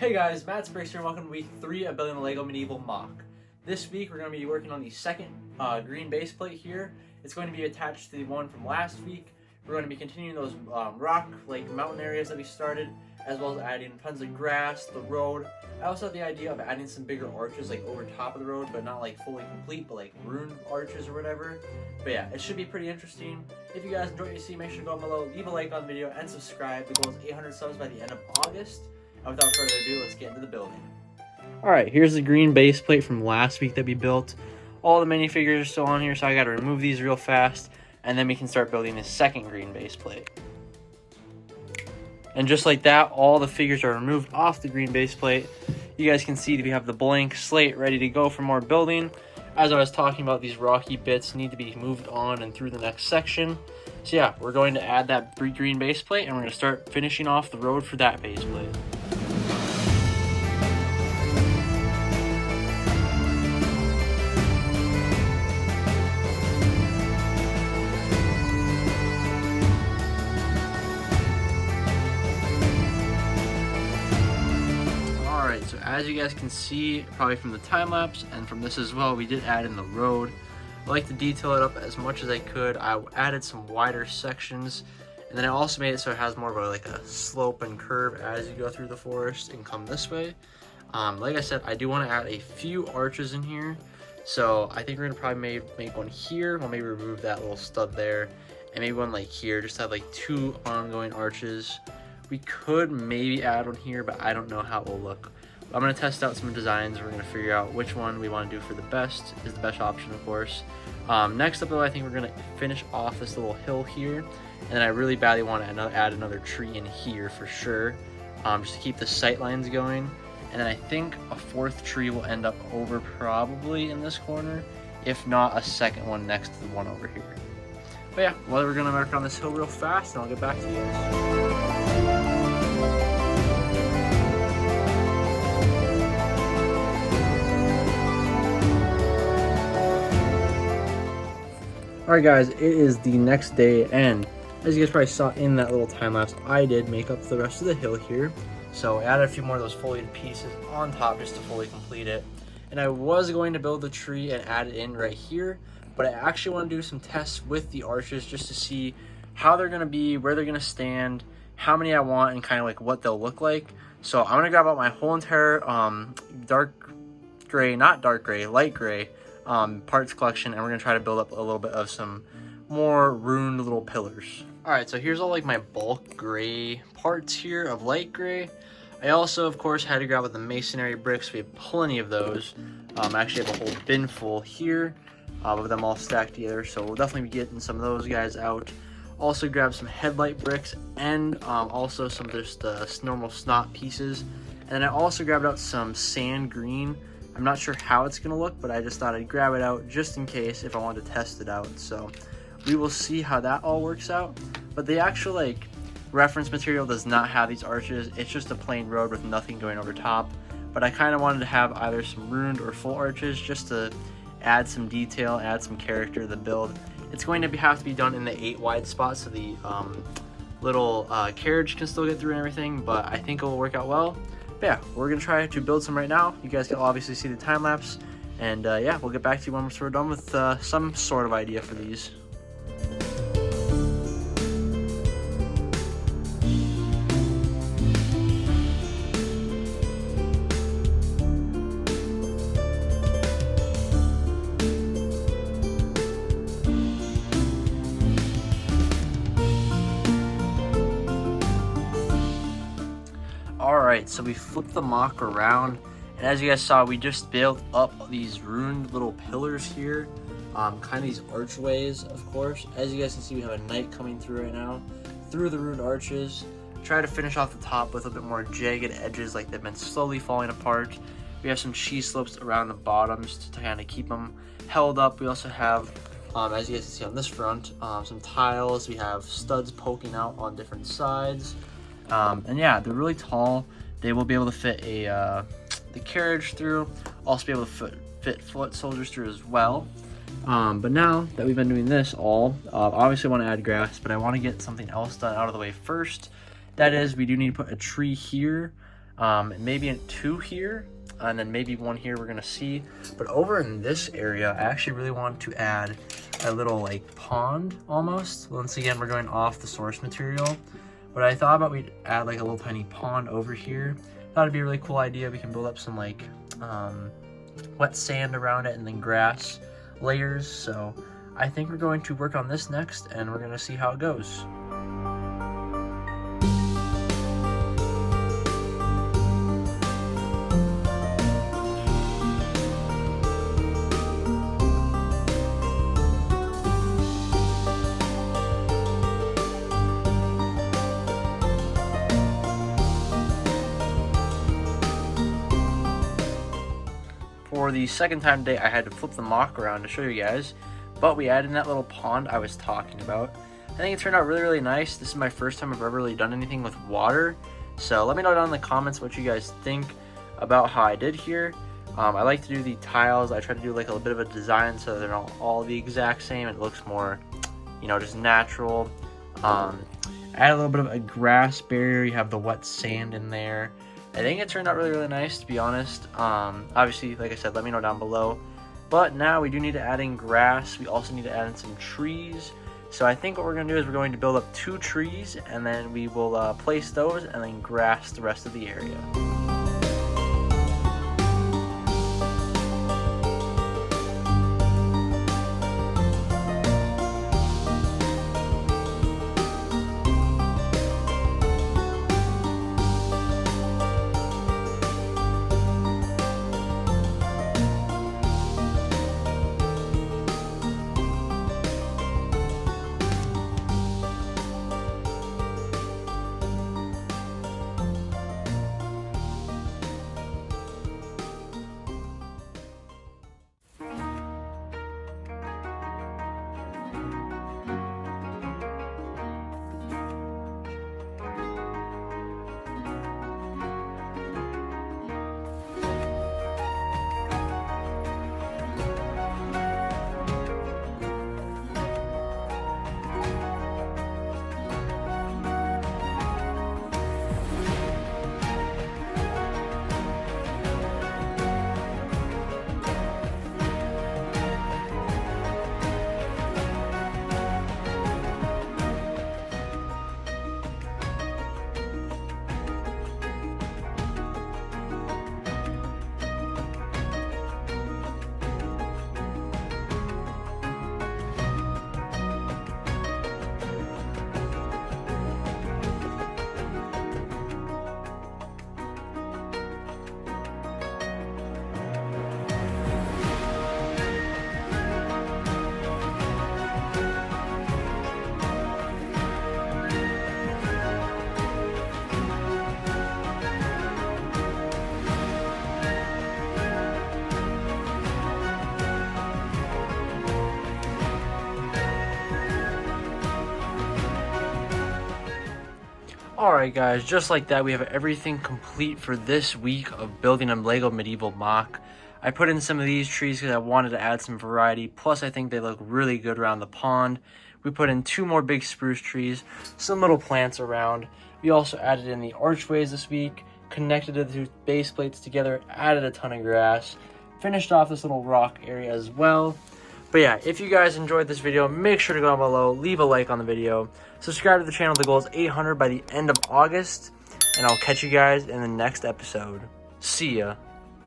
Hey guys, Matt's Bricks here, and welcome to week 3 of building a LEGO Medieval MOC. This week we're going to be working on the second green base plate here. It's going to be attached to the one from last week. We're going to be continuing those rock, like mountain areas that we started, as well as adding tons of grass, the road. I also have the idea of adding some bigger arches like over top of the road, but not like fully complete, but like ruined arches or whatever. But yeah, it should be pretty interesting. If you guys enjoy what you see, make sure to go down below, leave a like on the video, and subscribe. The goal is 800 subs by the end of August. And without further ado, let's get into the building. Alright, here's the green base plate from last week that we built. All the minifigures are still on here, so I gotta remove these real fast, and then we can start building the second green base plate. And just like that, all the figures are removed off the green base plate. You guys can see that we have the blank slate ready to go for more building. As I was talking about, these rocky bits need to be moved on and through the next section. So yeah, we're going to add that green base plate, and we're going to start finishing off the road for that base plate. So as you guys can see, probably from the time lapse and from this as well, we did add in the road. I like to detail it up as much as I could. I added some wider sections, and then I also made it so it has more of a slope and curve as you go through the forest and come this way. Like I said, I do want to add a few arches in here, so I think we're gonna probably make one here. We'll maybe remove that little stud there, and maybe one like here, just to have like 2 ongoing arches. We could maybe add one here, but I don't know how it will look. I'm going to test out some designs. We're going to figure out which one we want to do for the best, is the best option, of course. Next up, though, I think we're going to finish off this little hill here. And then I really badly want to add another tree in here for sure, just to keep the sight lines going. And then I think a 4th tree will end up over probably in this corner, if not a second one next to the one over here. But yeah, well, we're going to work on this hill real fast, and I'll get back to you guys. Alright guys, it is the next day, and as you guys probably saw in that little time lapse, I did make up the rest of the hill here. So I added a few more of those foliated pieces on top just to fully complete it. And I was going to build the tree and add it in right here, but I actually want to do some tests with the arches just to see how they're going to be, where they're going to stand, how many I want, and kind of like what they'll look like. So I'm going to grab out my whole entire light gray parts collection, and we're gonna try to build up a little bit of some more ruined little pillars. All right, so here's all like my bulk gray parts here of light gray. I also, of course, had to grab out the masonry bricks. We have plenty of those. I actually have a whole bin full here of them all stacked together, so we'll definitely be getting some of those guys out. Also grab some headlight bricks, and also some just normal snot pieces. And then I also grabbed out some sand green. I'm not sure how it's gonna look, but I just thought I'd grab it out just in case if I wanted to test it out. So we will see how that all works out. But the actual reference material does not have these arches. It's just a plain road with nothing going over top. But I kind of wanted to have either some ruined or full arches just to add some detail, add some character to the build. It's going to have to be done in the 8 wide spot, so the little carriage can still get through and everything, but I think it will work out well. But yeah, we're gonna try to build some right now. You guys can obviously see the time lapse, and yeah, we'll get back to you when we're done with some sort of idea for these. Alright, so we flipped the MOC around, and as you guys saw, we just built up these ruined little pillars here, kind of these archways, of course. As you guys can see, we have a knight coming through right now, through the ruined arches. Try to finish off the top with a bit more jagged edges, like they've been slowly falling apart. We have some cheese slopes around the bottoms to kind of keep them held up. We also have, as you guys can see on this front, some tiles. We have studs poking out on different sides. And yeah, they're really tall. They will be able to fit the carriage through, also be able to fit foot soldiers through as well. But now that we've been doing this all, obviously I want to add grass, but I want to get something else done out of the way first. That is, we do need to put a tree here. maybe 2 here, and then maybe 1 here, we're gonna see. But over in this area, I actually really want to add a little like pond almost. Once again, we're going off the source material, but I thought about we'd add like a little tiny pond over here. Thought it'd be a really cool idea. We can build up some like wet sand around it and then grass layers. So I think we're going to work on this next, and we're gonna see how it goes. For the second time today, I had to flip the mock around to show you guys, but we added in that little pond I was talking about. I think it turned out really, really nice. This is my first time I've ever really done anything with water, so let me know down in the comments what you guys think about how I did here. I like to do the tiles. I try to do like a bit of a design so they're not all the exact same. It looks more, you know, just natural. Add a little bit of a grass barrier. You have the wet sand in there. I think it turned out really, really nice, to be honest. Obviously, like I said, let me know down below. But now we do need to add in grass. We also need to add in some trees. So I think what we're going to do is we're going to build up 2 trees, and then we will place those and then grass the rest of the area. Alright guys, just like that, we have everything complete for this week of building a Lego medieval mock. I put in some of these trees because I wanted to add some variety, plus I think they look really good around the pond. We put in 2 more big spruce trees, some little plants around. We also added in the archways this week, connected the 2 base plates together, added a ton of grass, finished off this little rock area as well. But yeah, if you guys enjoyed this video, make sure to go down below, leave a like on the video, subscribe to the channel. The goal is 800 by the end of August, and I'll catch you guys in the next episode. See ya.